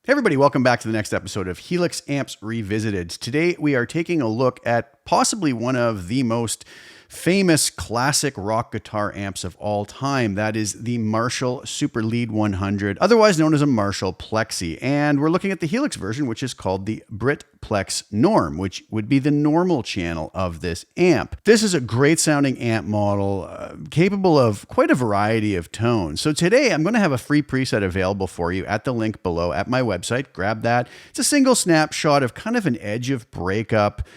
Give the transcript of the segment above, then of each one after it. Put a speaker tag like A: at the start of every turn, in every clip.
A: Hey everybody, welcome back to the next episode of Helix Amps Revisited. Today we are taking a look at possibly one of the most famous classic rock guitar amps of all time. That is the Marshall Super Lead 100, otherwise known as a Marshall Plexi. And we're looking at the Helix version, which is called the Brit Plex Norm, which would be the normal channel of this amp. This is a great sounding amp model, capable of quite a variety of tones. So today I'm going to have a free preset available for you at the link below at my website. Grab that. It's a single snapshot of kind of an edge of breakup,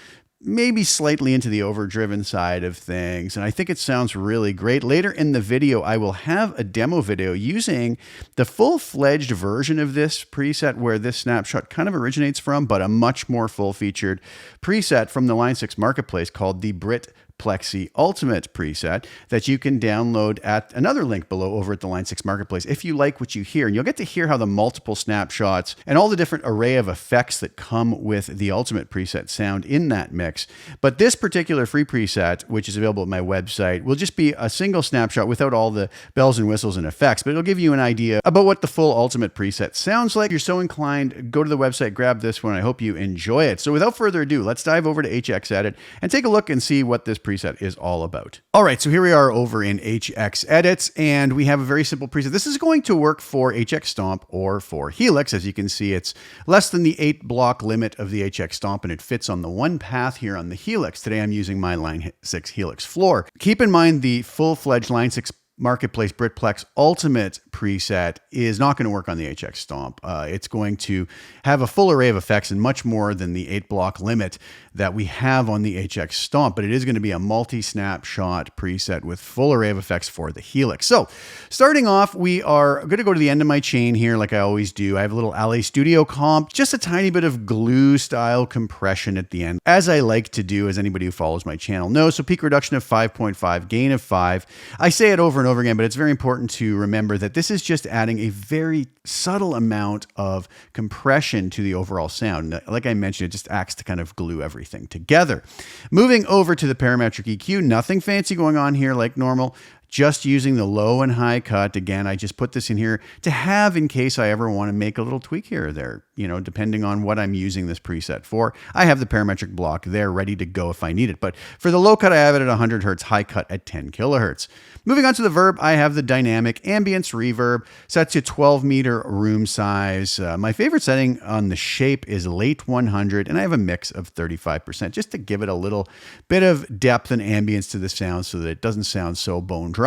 A: maybe slightly into the overdriven side of things. And I think it sounds really great. Later in the video, I will have a demo video using the full-fledged version of this preset where this snapshot kind of originates from, but a much more full-featured preset from the Line 6 Marketplace called the Brit Plexi Ultimate preset that you can download at another link below over at the Line 6 Marketplace if you like what you hear. And you'll get to hear how the multiple snapshots and all the different array of effects that come with the Ultimate preset sound in that mix. But this particular free preset, which is available at my website, will just be a single snapshot without all the bells and whistles and effects, but it'll give you an idea about what the full Ultimate preset sounds like. If you're so inclined, go to the website, grab this one. I hope you enjoy it. So without further ado, let's dive over to HX Edit and take a look and see what this preset is all about. All right, so here we are over in HX Edit, and we have a very simple preset. This is going to work for HX Stomp or for Helix. As you can see, it's less than the 8 block limit of the HX Stomp, and it fits on the one path here on the Helix. Today I'm using my Line 6 Helix floor. Keep in mind the full-fledged Line 6 Marketplace Britplex Ultimate preset is not going to work on the HX Stomp. It's going to have a full array of effects and much more than the 8 block limit that we have on the HX Stomp, but it is going to be a multi-snapshot preset with full array of effects for the Helix. So starting off, we are going to go to the end of my chain here like I always do. I have a little LA Studio comp, just a tiny bit of glue style compression at the end, as I like to do, as anybody who follows my channel knows. So peak reduction of 5.5, gain of 5. I say it over and over again, but it's very important to remember that this is just adding a very subtle amount of compression to the overall sound. Like I mentioned, it just acts to kind of glue everything together. Moving over to the parametric EQ, nothing fancy going on here like normal. Just using the low and high cut. Again, I just put this in here to have in case I ever want to make a little tweak here or there, you know, depending on what I'm using this preset for. I have the parametric block there ready to go if I need it. But for the low cut, I have it at 100 Hertz, high cut at 10 kilohertz. Moving on to the verb, I have the dynamic ambience reverb set to 12 meter room size. My favorite setting on the shape is late 100, and I have a mix of 35% just to give it a little bit of depth and ambience to the sound so that it doesn't sound so bone dry.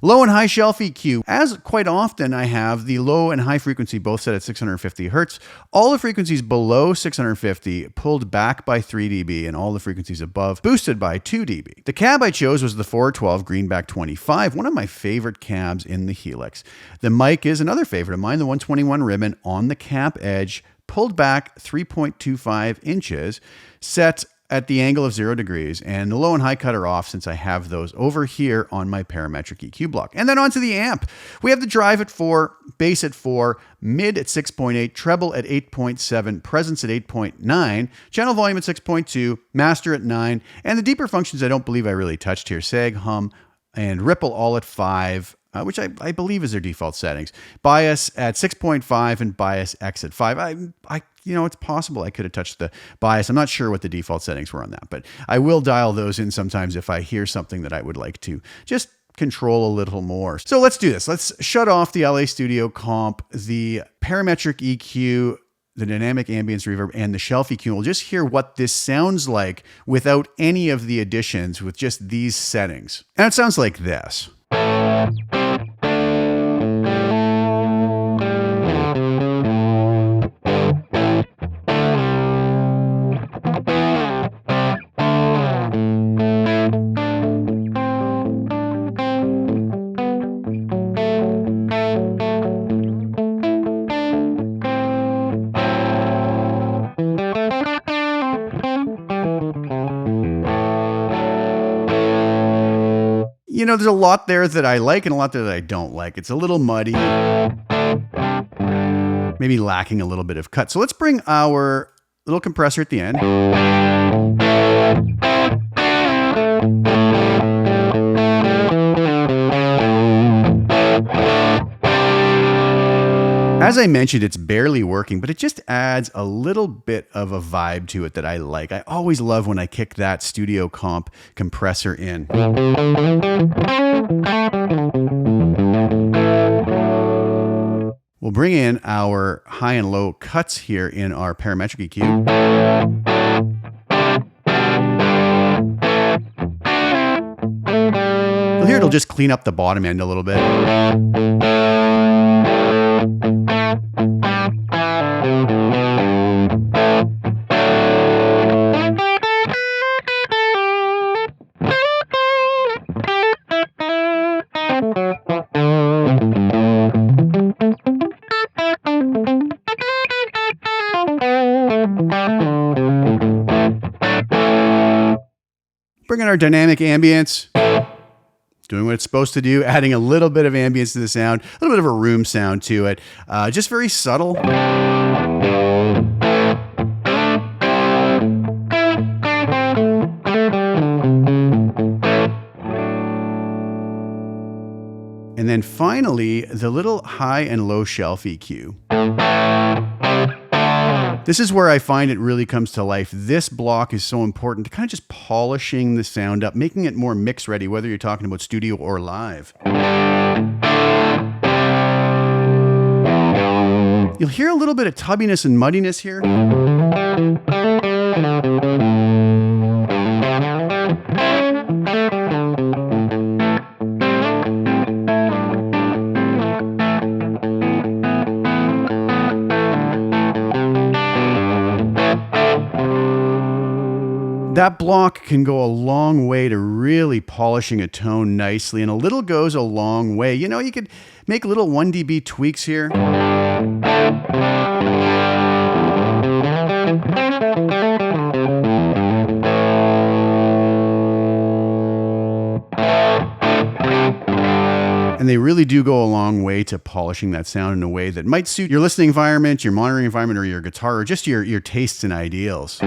A: Low and high shelf EQ. As quite often, I have the low and high frequency both set at 650 Hertz. All the frequencies below 650 pulled back by 3 dB, and all the frequencies above boosted by 2 dB. The cab I chose was the 412 Greenback 25, one of my favorite cabs in the Helix. The mic is another favorite of mine, the 121 ribbon on the cap edge, pulled back 3.25 inches, set at the angle of 0 degrees, and the low and high cut are off since I have those over here on my parametric EQ block. And then onto the amp. We have the drive at 4, bass at 4, mid at 6.8, treble at 8.7, presence at 8.9, channel volume at 6.2, master at 9, and the deeper functions I don't believe I really touched here, sag, hum, and ripple all at 5. Which I believe is their default settings. Bias at 6.5 and bias X at 5. You know, it's possible I could have touched the bias. I'm not sure what the default settings were on that, but I will dial those in sometimes if I hear something that I would like to just control a little more. So let's do this. Let's shut off the LA Studio comp, the parametric EQ, the dynamic ambience reverb, and the shelf EQ. We'll just hear what this sounds like without any of the additions, with just these settings. And it sounds like this. You know, there's a lot there that I like and a lot there that I don't like. It's a little muddy, maybe lacking a little bit of cut. So let's bring our little compressor at the end. As I mentioned, it's barely working, but it just adds a little bit of a vibe to it that I like. I always love when I kick that studio comp compressor in. We'll bring in our high and low cuts here in our parametric EQ. Well, here it'll just clean up the bottom end a little bit. Bring in our dynamic ambience. Doing what it's supposed to do, adding a little bit of ambience to the sound, a little bit of a room sound to it. Just very subtle. And then finally, the little high and low shelf EQ. This is where I find it really comes to life. This block is so important to kind of just polishing the sound up, making it more mix ready, whether you're talking about studio or live. You'll hear a little bit of tubbiness and muddiness here. That block can go a long way to really polishing a tone nicely, and a little goes a long way. You know, you could make little 1 dB tweaks here. And they really do go a long way to polishing that sound in a way that might suit your listening environment, your monitoring environment, or your guitar, or just your tastes and ideals.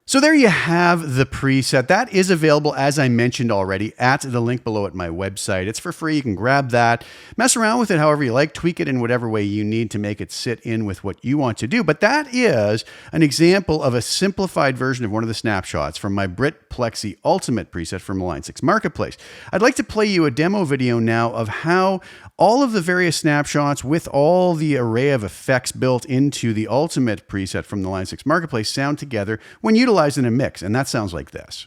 A: So there you have the preset. That is available, as I mentioned already, at the link below at my website. It's for free. You can grab that, mess around with it however you like, tweak it in whatever way you need to make it sit in with what you want to do. But that is an example of a simplified version of one of the snapshots from my Brit Plexi Ultimate preset from the Line 6 Marketplace. I'd like to play you a demo video now of how all of the various snapshots with all the array of effects built into the Ultimate preset from the Line 6 Marketplace sound together when utilized in a mix. And that sounds like this.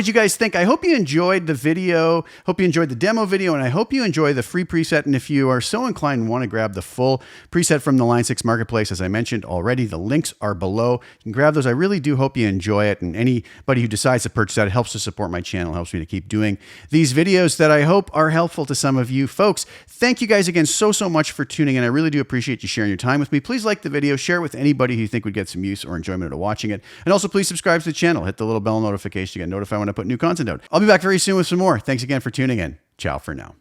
A: what did you guys think? I hope you enjoyed the video. Hope you enjoyed the demo video, and I hope you enjoy the free preset. And if you are so inclined and want to grab the full preset from the Line 6 Marketplace, as I mentioned already, the links are below. You can grab those. I really do hope you enjoy it. And anybody who decides to purchase that, it helps to support my channel, helps me to keep doing these videos that I hope are helpful to some of you folks. Thank you guys again so much for tuning in. I really do appreciate you sharing your time with me. Please like the video, share it with anybody who you think would get some use or enjoyment out of watching it. And also please subscribe to the channel. Hit the little bell notification to get notified when I put new content out. I'll be back very soon with some more. Thanks again for tuning in. Ciao for now.